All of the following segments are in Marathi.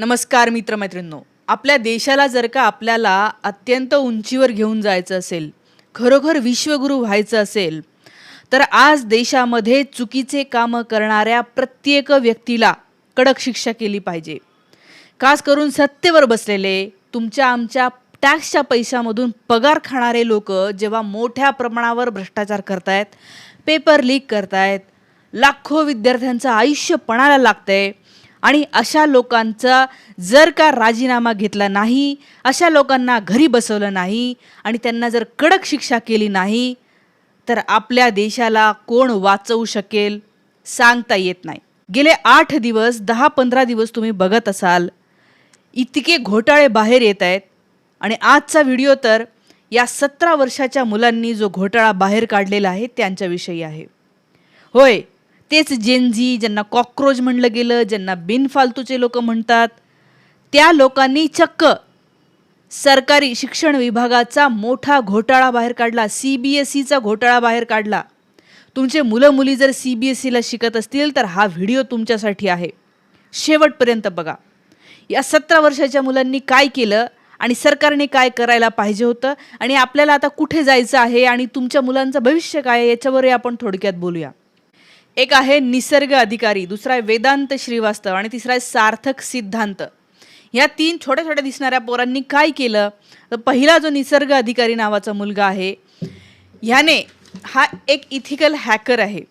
नमस्कार मित्रमैत्रिणींनो. आपल्या देशाला जर का आपल्याला अत्यंत उंचीवर घेऊन जायचं असेल, खरोखर विश्वगुरू व्हायचं असेल, तर आज देशामध्ये चुकीचे कामं करणाऱ्या प्रत्येक व्यक्तीला कडक शिक्षा केली पाहिजे. खास करून सत्तेवर बसलेले, तुमच्या आमच्या टॅक्सच्या पैशामधून पगार खाणारे लोक जेव्हा मोठ्या प्रमाणावर भ्रष्टाचार करतायत, पेपर लीक करतायत, लाखो विद्यार्थ्यांचं आयुष्य पणाला लागतंय आणि अशा लोकांचा जर का राजीनामा घेतला नाही, अशा लोकांना घरी बसवलं नाही आणि त्यांना जर कडक शिक्षा केली नाही, तर आपल्या देशाला कोण वाचवू शकेल सांगता येत नाही. गेले 8 दिवस 10-15 दिवस तुम्ही बघत असाल, इतके घोटाळे बाहेर येत आहेत. आणि आजचा व्हिडिओ तर या 17 वर्षाच्या मुलांनी जो घोटाळा बाहेर काढलेला आहे त्यांच्याविषयी आहे. होय, तेच जेनझी, ज्यांना कॉकरोच म्हणलं गेलं, ज्यांना बिनफालतूचे लोक म्हणतात, त्या लोकांनी चक्क सरकारी शिक्षण विभागाचा मोठा घोटाळा बाहेर काढला. CBSEचा घोटाळा बाहेर काढला. तुमचे मुलं मुली जर CBSEला शिकत असतील तर हा व्हिडिओ तुमच्यासाठी आहे. शेवटपर्यंत बघा. या 17 वर्षाच्या मुलांनी काय केलं आणि सरकारने काय करायला पाहिजे होतं आणि आपल्याला आता कुठे जायचं आहे आणि तुमच्या मुलांचं भविष्य काय आहे याच्यावरही आपण थोडक्यात बोलूया. एक आहे निसर्ग अधिकारी, दुसरा आहे वेदांत श्रीवास्तव आणि तिसरा आहे सार्थक सिद्धांत. या 3 छोट्या छोट्या दिसणाऱ्या पोरांनी काय केलं तर पहिला जो निसर्ग अधिकारी नावाचा मुलगा आहे, ह्याने हा एक इथिकल हॅकर आहे.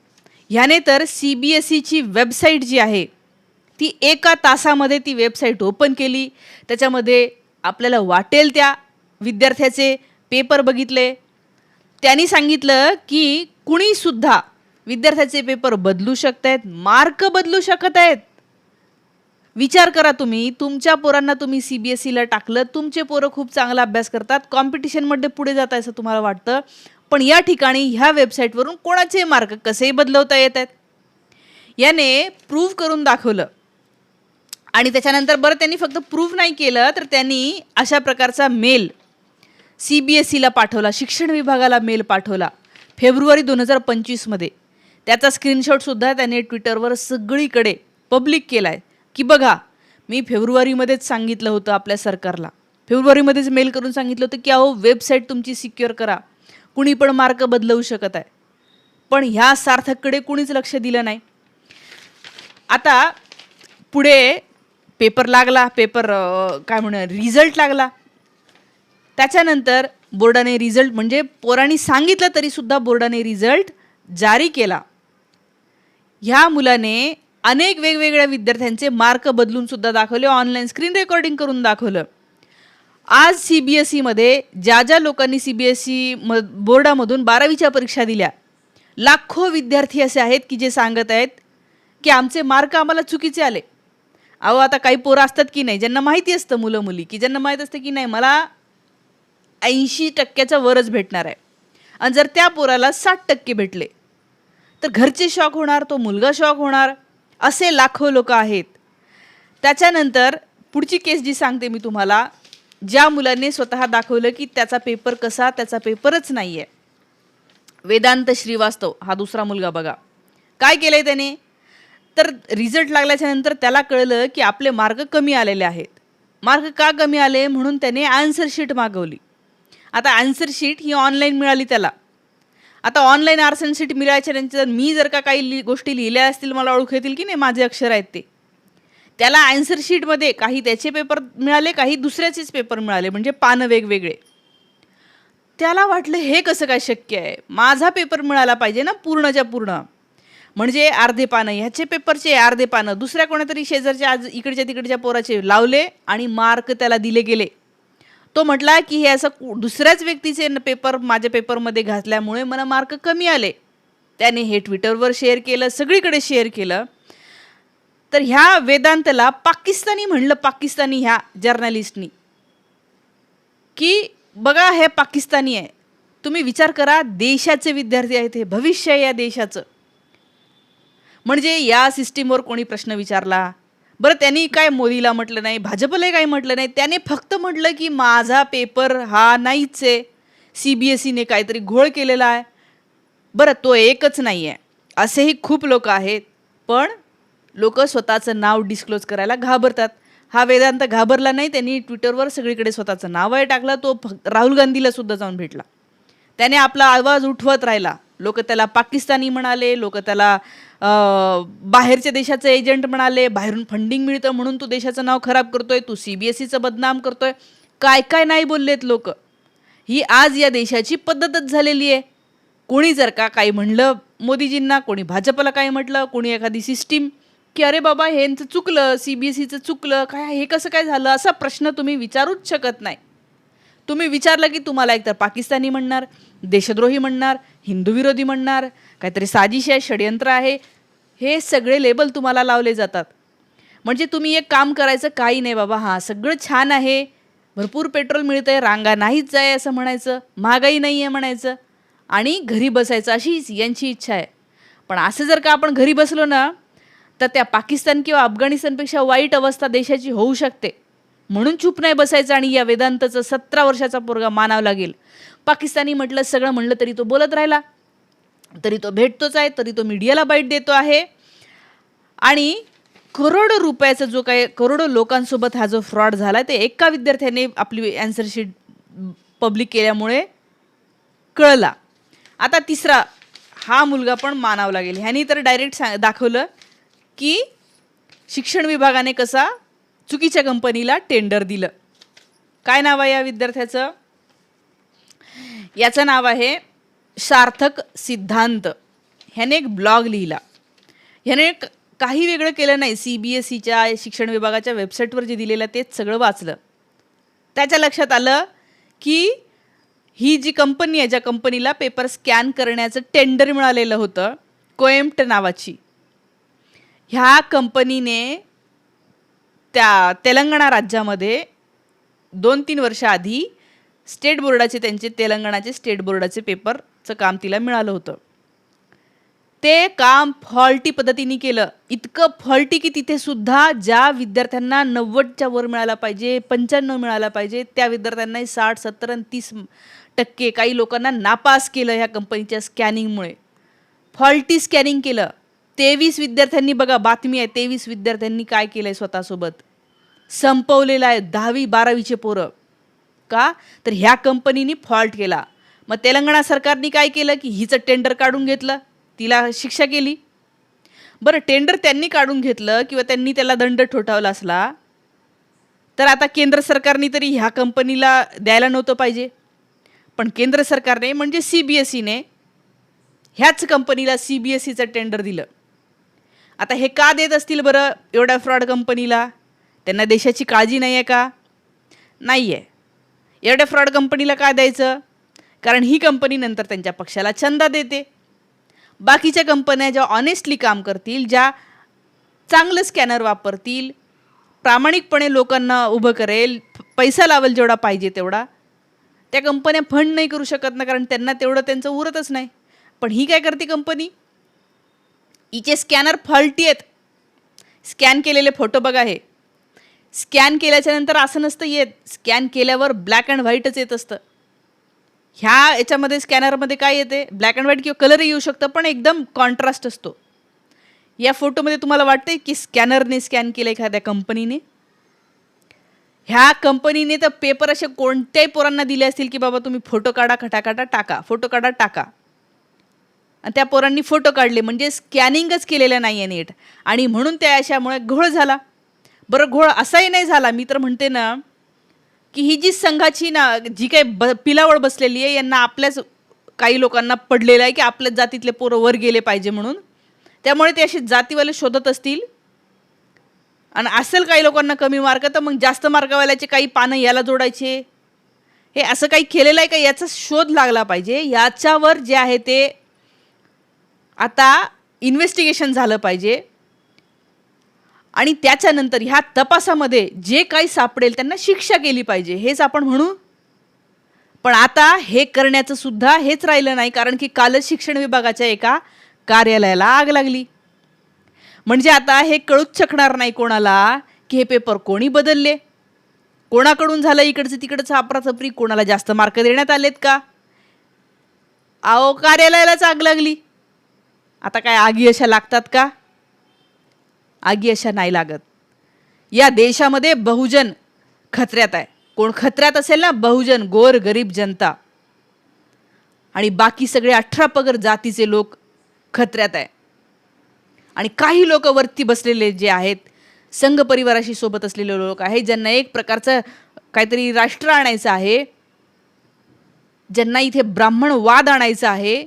ह्याने तर CBSEची वेबसाईट जी आहे ती 1 तासामध्ये ती वेबसाईट ओपन केली. त्याच्यामध्ये आपल्याला वाटेल त्या विद्यार्थ्याचे पेपर बघितले. त्यांनी सांगितलं की कुणीसुद्धा विद्यार्थ्याचे पेपर बदलू शकत आहेत, मार्क बदलू शकत आहेत. विचार करा, तुम्ही तुमच्या पोरांना तुम्ही CBSEला टाकलं, तुमचे पोरं खूप चांगला अभ्यास करतात, कॉम्पिटिशनमध्ये पुढे जात आहे असं तुम्हाला वाटतं, पण या ठिकाणी ह्या वेबसाईटवरून कोणाचे मार्क कसेही बदलवता येत आहेत. याने प्रूव्ह करून दाखवलं. आणि त्याच्यानंतर बरं, त्यांनी फक्त प्रूव्ह नाही केलं तर त्यांनी अशा प्रकारचा मेल CBSEला पाठवला, शिक्षण विभागाला मेल पाठवला फेब्रुवारी 2025मध्ये. त्याचा स्क्रीनशॉटसुद्धा त्याने ट्विटरवर सगळीकडे पब्लिक केला आहे की बघा, मी फेब्रुवारीमध्येच सांगितलं होतं आपल्या सरकारला, फेब्रुवारीमध्येच मेल करून सांगितलं होतं की अहो वेबसाईट तुमची सिक्युअर करा, कुणी पण मार्क बदलवू शकत आहे. पण ह्या सार्थककडे कुणीच लक्ष दिलं नाही. आता पुढे पेपर लागला, काय म्हणूया रिझल्ट लागला. त्याच्यानंतर बोर्डाने रिझल्ट, म्हणजे पोरांनी सांगितलं तरीसुद्धा बोर्डाने रिझल्ट जारी केला. ह्या मुलाने अनेक वेगवेगळ्या विद्यार्थ्यांचे मार्क बदलून सुद्धा दाखवले, ऑनलाईन स्क्रीन रेकॉर्डिंग करून दाखवलं. आज CBSEमध्ये ज्या ज्या लोकांनी CBSE बोर्डामधून 12वीच्या परीक्षा दिल्या, लाखो विद्यार्थी असे आहेत की जे सांगत आहेत की आमचे मार्क आम्हाला चुकीचे आले. अहो, आता काही पोरं असतात की नाही ज्यांना माहिती असतं, मुलं मुली की ज्यांना माहीत असतं की नाही मला 80% वरच भेटणार आहे, आणि जर त्या पोराला 60% भेटले तर घरचे शॉक होणार, तो मुलगा शॉक होणार. असे लाखो लोक आहेत. त्याच्यानंतर पुढची केस जी सांगते मी तुम्हाला, ज्या मुलांनी स्वतः दाखवलं की त्याचा पेपर कसा, त्याचा पेपरच नाही आहे. वेदांत श्रीवास्तव हा दुसरा मुलगा बघा काय केलंय त्याने. तर रिझल्ट लागल्याच्या नंतर त्याला कळलं की आपले मार्क कमी आलेले आहेत. मार्क का कमी आले म्हणून त्याने आन्सर शीट मागवली. आता आन्सर शीट ही ऑनलाईन मिळाली त्याला. आता ऑनलाईन आन्सर शीट मिळायच्या नंतर मी जर का काही गोष्टी लिहिल्या असतील, मला ओळख येतील की नाही माझे अक्षर आहेत ते. त्याला आन्सर शीटमध्ये काही त्याचे पेपर मिळाले, काही दुसऱ्याचेच पेपर मिळाले, म्हणजे पानं वेगवेगळे. त्याला वाटलं हे कसं काय शक्य आहे, माझा पेपर मिळाला पाहिजे ना पूर्णच्या पूर्ण, म्हणजे अर्धे पानं ह्याचे पेपरचे, अर्धे पानं दुसऱ्या कोणातरी शेजारच्या आज इकडच्या तिकडच्या पोराचे लावले आणि मार्क त्याला दिले गेले. तो म्हटला की हे असं दुसऱ्याच व्यक्तीचे पेपर माझ्या पेपरमध्ये घातल्यामुळे मला मार्क कमी आले. त्याने हे ट्विटरवर शेअर केलं, सगळीकडे शेअर केलं. तर ह्या वेदांतला पाकिस्तानी म्हणलं, पाकिस्तानी ह्या जर्नलिस्टनी, की बघा हे पाकिस्तानी आहे. तुम्ही विचार करा, देशाचे विद्यार्थी आहेत, हे भविष्य आहे या देशाचं. म्हणजे या सिस्टीमवर कोणी प्रश्न विचारला बरं, त्यांनी काय मोदीला म्हटलं नाही, भाजपला काही म्हटलं नाही, त्याने फक्त म्हटलं की माझा पेपर हा नाहीच आहे, CBSEने काहीतरी घोळ केलेला आहे. बरं, तो एकच नाही आहे, असेही खूप लोक आहेत, पण लोक स्वतःचं नाव डिस्क्लोज करायला घाबरतात. हा वेदांत घाबरला नाही, त्यांनी ट्विटरवर सगळीकडे स्वतःचं नावही टाकलं. तो राहुल गांधीला सुद्धा जाऊन भेटला. त्याने आपला आवाज उठवत राहिला. लोक त्याला पाकिस्तानी म्हणाले, लोक त्याला बाहेरच्या देशाचे एजंट म्हणाले, बाहेरून फंडिंग मिळतं म्हणून तू देशाचं नाव खराब करतोय, तू CBSEचं बदनाम करतोय, काय काय नाही बोललेत लोक. ही आज या देशाची पद्धतच झालेली आहे. कोणी जर का काही म्हणलं मोदीजींना, कोणी भाजपला काय म्हटलं, कोणी एखादी सिस्टीम की अरे बाबा हे यांचं चुकलं, CBSEचं चुकलं, काय हे कसं काय झालं, असा प्रश्न तुम्ही विचारूच शकत नाही. तुम्ही विचारलं की तुम्हाला एकतर पाकिस्तानी म्हणणार, देशद्रोही म्हणणार, हिंदू विरोधी म्हणणार, काहीतरी साजिश आहे, षडयंत्र आहे, हे सगळे लेबल तुम्हाला लावले जातात. म्हणजे तुम्ही एक काम करायचं, काही नाही बाबा, हां सगळं छान आहे, भरपूर पेट्रोल मिळतं आहे, रांगा नाहीच आहे असं म्हणायचं, महागाई नाही आहे म्हणायचं आणि घरी बसायचं, अशी यांची इच्छा आहे. पण असं जर का आपण घरी बसलो ना, तर त्या पाकिस्तान किंवा अफगाणिस्तानपेक्षा वाईट अवस्था देशाची होऊ शकते. म्हणून चूप नाही बसायचं आणि या वेदांतचं 17 वर्षाचा पोरगा मानावं लागेल. पाकिस्तानी म्हटलं, सगळं म्हणलं तरी तो बोलत राहिला, तरी तो भेटतोच आहे, तरी तो मीडियाला बाईट देतो आहे. आणि करोडो रुपयाचा जो काही करोडो लोकांसोबत हा जो फ्रॉड झाला ते एका विद्यार्थ्याने आपली ॲन्सर शीट पब्लिक केल्यामुळे कळला. आता तिसरा हा मुलगा पण मानावं लागेल. ह्यानी तर डायरेक्ट दाखवलं की शिक्षण विभागाने कसा चुकीच्या कंपनीला टेंडर दिलं. काय नाव आहे या विद्यार्थ्याचं? याचं नाव आहे सार्थक सिद्धांत. ह्याने एक ब्लॉग लिहिला. ह्याने काही वेगळं केलं नाही. CBSEच्या शिक्षण विभागाच्या वेबसाईटवर जे दिलेलं तेच सगळं वाचलं. त्याच्या लक्षात आलं की ही जी कंपनी आहे, ज्या कंपनीला पेपर स्कॅन करण्याचं टेंडर मिळालेलं होतं, कोएम्प्ट नावाची, ह्या कंपनीने त्या तेलंगणा राज्यामध्ये 2-3 वर्ष आधी स्टेट बोर्डाचे, त्यांचे तेलंगणाचे स्टेट बोर्डाचे पेपरचं काम तिला मिळालं होतं. ते काम फॉल्टी पद्धतीने केलं. इतकं फॉल्टी की तिथे सुद्धा ज्या विद्यार्थ्यांना 90च्या वर मिळाला पाहिजे, 95 मिळाला पाहिजे, त्या विद्यार्थ्यांनाही 60, 70 आणि 30%, काही लोकांना नापास केलं ह्या कंपनीच्या स्कॅनिंगमुळे. फॉल्टी स्कॅनिंग केलं. 23 विद्यार्थ्यांनी, बघा बातमी आहे, 23 विद्यार्थ्यांनी काय केलं आहे स्वतःसोबत, संपवलेलं आहे 10वी-12वीचे पोरं. का तर ह्या कंपनीने फॉल्ट केला. मग तेलंगणा सरकारने काय केलं की हिचं टेंडर काढून घेतलं, तिला शिक्षा केली. बरं, टेंडर त्यांनी काढून घेतलं किंवा त्यांनी त्याला दंड ठोठावला असला तर आता केंद्र सरकारने तरी ह्या कंपनीला द्यायला नव्हतं पाहिजे. पण केंद्र सरकारने म्हणजे CBSEने ह्याच कंपनीला CBSEचं टेंडर दिलं. आता हे का देत असतील बरं एवढ्या फ्रॉड कंपनीला? त्यांना देशाची काळजी नाही आहे का? नाही आहे. एवढ्या फ्रॉड कंपनीला का द्यायचं? कारण ही कंपनी नंतर त्यांच्या पक्षाला चंदा देते. बाकीच्या कंपन्या ज्या ऑनेस्टली काम करतील, ज्या चांगलं स्कॅनर वापरतील, प्रामाणिकपणे लोकांना उभं करेल, पैसा लावेल जेवढा पाहिजे तेवढा, त्या कंपन्या फंड नाही करू शकत ना, कारण त्यांना तेवढं त्यांचं उरतच नाही. पण ही काय करते कंपनी? हिचे स्कॅनर फॉल्टी आहेत. स्कॅन केलेले फोटो बघा, हे स्कॅन केल्याच्या नंतर असं नसतं येत, स्कॅन केल्यावर ब्लॅक अँड व्हाईटच येत असतं. ह्या याच्यामध्ये स्कॅनरमध्ये काय येते? ब्लॅक अँड व्हाईट किंवा कलरही येऊ शकतं, पण एकदम कॉन्ट्रास्ट असतो. या फोटोमध्ये तुम्हाला वाटते की स्कॅनरने स्कॅन केलं एखाद्या कंपनीने? ह्या कंपनीने तर पेपर असे कोणत्याही पोरांना दिले असतील की बाबा तुम्ही फोटो काढा, खटाखटा टाका, फोटो काढा टाका, आणि त्या पोरांनी फोटो काढले, म्हणजे स्कॅनिंगच केलेलं नाही आहे नीट, आणि म्हणून त्या अशामुळे घोळ झाला. बरं, घोळ असाही नाही झाला, मी तर म्हणते ना की ही जी संघाची ना जी काही पिलावळ बसलेली आहे, यांना आपल्याच काही लोकांना पडलेलं आहे की आपल्याच जातीतले पोरं वर गेले पाहिजे म्हणून, त्यामुळे ते असे जातीवाले शोधत असतील. आणि असेल काही लोकांना कमी मार्क, तर मग जास्त मार्कवाल्याचे काही पानं याला जोडायचे. हे असं काही केलेलं आहे का याचा शोध लागला पाहिजे. याच्यावर जे आहे ते आता इन्व्हेस्टिगेशन झालं पाहिजे, आणि त्याच्यानंतर ह्या तपासामध्ये जे काही सापडेल त्यांना शिक्षा केली पाहिजे, हेच आपण म्हणू. पण आता हे करण्याचं सुद्धा हेच राहिलं नाही, कारण की कालच शिक्षण विभागाच्या एका कार्यालयाला आग लागली. म्हणजे आता हे कळूच शकणार नाही कोणाला की हे पेपर कोणी बदलले, कोणाकडून झालं इकडचं तिकडचं अफरातफरी, कोणाला जास्त मार्क देण्यात आलेत का. कार्यालयालाच आग लागली. आता काय आगी अशा लागतात का? आगी अशा नाही लागत. या देशामध्ये बहुजन खतऱ्यात आहे. कोण खतऱ्यात असेल ना? बहुजन, गोर गरीब जनता आणि बाकी सगळे 18 पगड जातीचे लोक खतऱ्यात आहे. आणि काही लोक वरती बसलेले जे आहेत, संघ परिवाराशी सोबत असलेले लोक आहेत, ज्यांना एक प्रकारचं काहीतरी राष्ट्र आणायचं आहे, ज्यांना इथे ब्राह्मणवाद आणायचा आहे.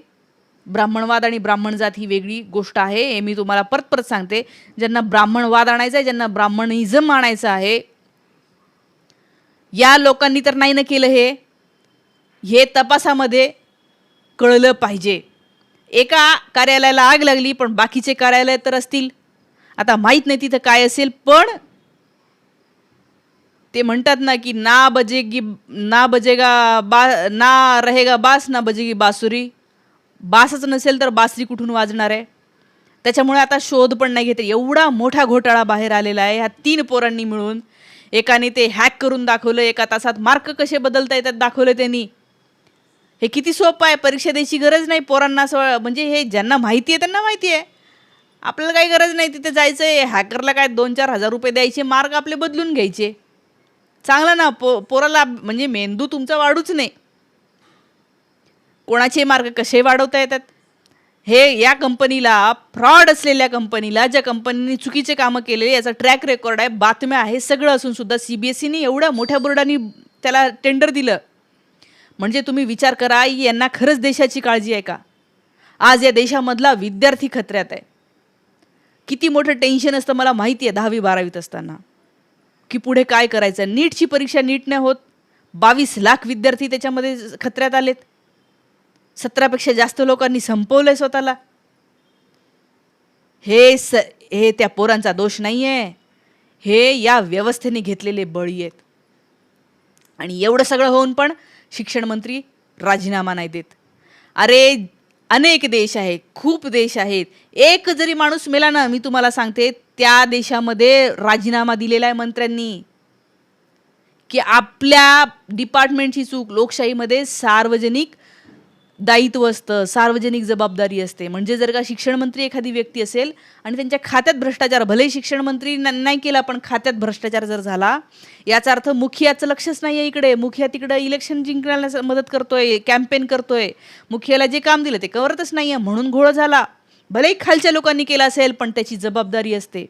ब्राह्मणवाद आणि ब्राह्मणजात ही वेगळी गोष्ट आहे, हे मी तुम्हाला परत परत सांगते. ज्यांना ब्राह्मणवाद आणायचा आहे, ज्यांना ब्राह्मणिझम आणायचं आहे, या लोकांनी तर नाही ना केलं. हे तपासामध्ये कळलं पाहिजे. एका कार्यालयाला आग लागली, पण बाकीचे कार्यालय तर असतील. आता माहीत नाही तिथं काय असेल, पण ते म्हणतात ना की ना बजेगा ना रहेगा बास ना बजेगी बासुरी. बासच नसेल तर बासरी कुठून वाजणार आहे? त्याच्यामुळे आता शोध पण नाही घेते. एवढा मोठा घोटाळा बाहेर आलेला आहे ह्या 3 पोरांनी मिळून. एकाने ते हॅक करून दाखवलं, एका तासात मार्क कसे बदलता येतात दाखवलं त्यांनी. हे किती सोपं आहे, परीक्षा द्यायची गरज नाही पोरांना. असं म्हणजे हे ज्यांना माहिती आहे त्यांना माहिती आहे, आपल्याला काही गरज नाही तिथे जायचं आहे. हॅकरला काय 2-4 हजार रुपये द्यायचे, मार्क आपले बदलून घ्यायचे. चांगलं ना, पोराला म्हणजे मेंदू तुमचा वाढूच नाही. कोणाचे मार्क कसे वाढवता येतात हे या कंपनीला, फ्रॉड असलेल्या कंपनीला, ज्या कंपनीने चुकीचे कामं केले याचा ट्रॅक रेकॉर्ड आहे, बातम्या आहे, सगळं असून सुद्धा CBSEने एवढ्या मोठ्या बोर्डाने त्याला टेंडर दिलं. म्हणजे तुम्ही विचार करा, यांना खरंच देशाची काळजी आहे का? आज या देशामधला विद्यार्थी खतऱ्यात आहे. किती मोठं टेन्शन असतं मला माहिती आहे 10वी-12वीत असताना, की पुढे काय करायचं. नीटची परीक्षा नीट नाही होत, 22 लाख विद्यार्थी त्याच्यामध्ये खतऱ्यात आलेत. 17पेक्षा जास्त लोकांनी संपवलंय स्वतःला. हे त्या पोरांचा दोष नाही आहे, हे या व्यवस्थेने घेतलेले बळी आहेत. आणि एवढं सगळं होऊन पण शिक्षण मंत्री राजीनामा नाही देत. अरे अनेक देश आहेत, खूप देश आहेत. एक जरी माणूस मेला ना, मी तुम्हाला सांगते त्या देशामध्ये राजीनामा दिलेला आहे मंत्र्यांनी. की आपल्या डिपार्टमेंटची चूक. लोकशाहीमध्ये सार्वजनिक दायित्व असतं, सार्वजनिक जबाबदारी असते. म्हणजे जर का शिक्षण मंत्री एखादी व्यक्ती असेल आणि त्यांच्या खात्यात भ्रष्टाचार, भले शिक्षण मंत्री नाही केला पण खात्यात भ्रष्टाचार जर झाला, याचा अर्थ मुखियाचं लक्षच नाही आहे इकडे. मुखिया तिकडे इलेक्शन जिंकण्याला मदत करतोय, कॅम्पेन करतोय. मुखियाला जे काम दिलं ते करतच नाही आहे, म्हणून घोळ झाला. भलेही खालच्या लोकांनी केला असेल पण त्याची जबाबदारी असते.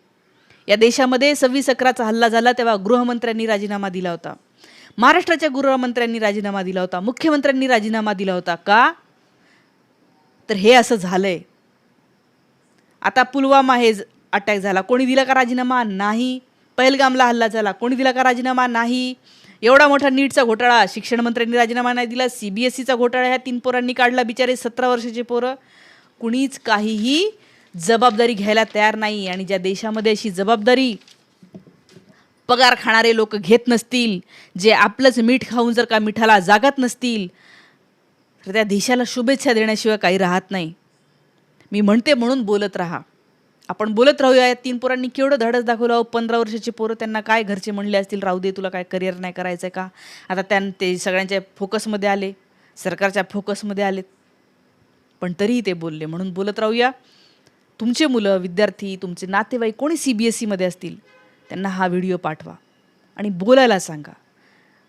या देशामध्ये 26/11चा हल्ला झाला तेव्हा गृहमंत्र्यांनी राजीनामा दिला होता, महाराष्ट्राच्या गृहमंत्र्यांनी राजीनामा दिला होता, मुख्यमंत्र्यांनी राजीनामा दिला होता. का? तर हे असं झालंय. आता पुलवामा हे अटॅक झाला, कोणी दिला का राजीनामा? नाही. पहलगामला हल्ला झाला, कोणी दिला का राजीनामा? नाही. एवढा मोठा नीटचा घोटाळा, शिक्षण मंत्र्यांनी राजीनामा नाही दिला. CBSEचा घोटाळा ह्या 3 पोरांनी काढला, बिचारे 17 वर्षाचे पोरं. कुणीच काहीही जबाबदारी घ्यायला तयार नाही. आणि ज्या देशामध्ये अशी जबाबदारी पगार खाणारे लोक घेत नसतील, जे आपलंच मीठ खाऊन जर का मिठाला जागत नसतील, तर त्या देशाला शुभेच्छा देण्याशिवाय काही राहत नाही. मी म्हणते म्हणून बोलत राहा. आपण बोलत राहूया. या 3 पोरांनी केवढं धाडस दाखवलं. 15 वर्षाचे पोरं, त्यांना काय घरचे म्हणले असतील, राहू दे तुला काय करिअर नाही करायचं का? आता ते सगळ्यांच्या फोकसमध्ये आले, सरकारच्या फोकसमध्ये आलेत, पण तरीही ते बोलले. म्हणून बोलत राहूया. तुमचे मुलं, विद्यार्थी, तुमचे नातेवाईक कोणी CBSEमध्ये असतील, त्यांना हा व्हिडिओ पाठवा आणि बोलायला सांगा.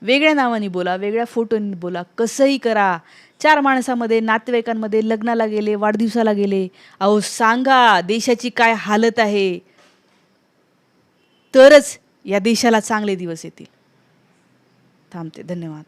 वेगळ्या नावाने बोला, वेगळ्या फोटोनी बोला, कसंही करा. 4 माणसामध्ये, नातेवाईकांमध्ये लग्नाला गेले, वाढदिवसाला गेले, अहो सांगा देशाची काय हालत आहे, तरच या देशाला चांगले दिवस येतील. थांबते. धन्यवाद.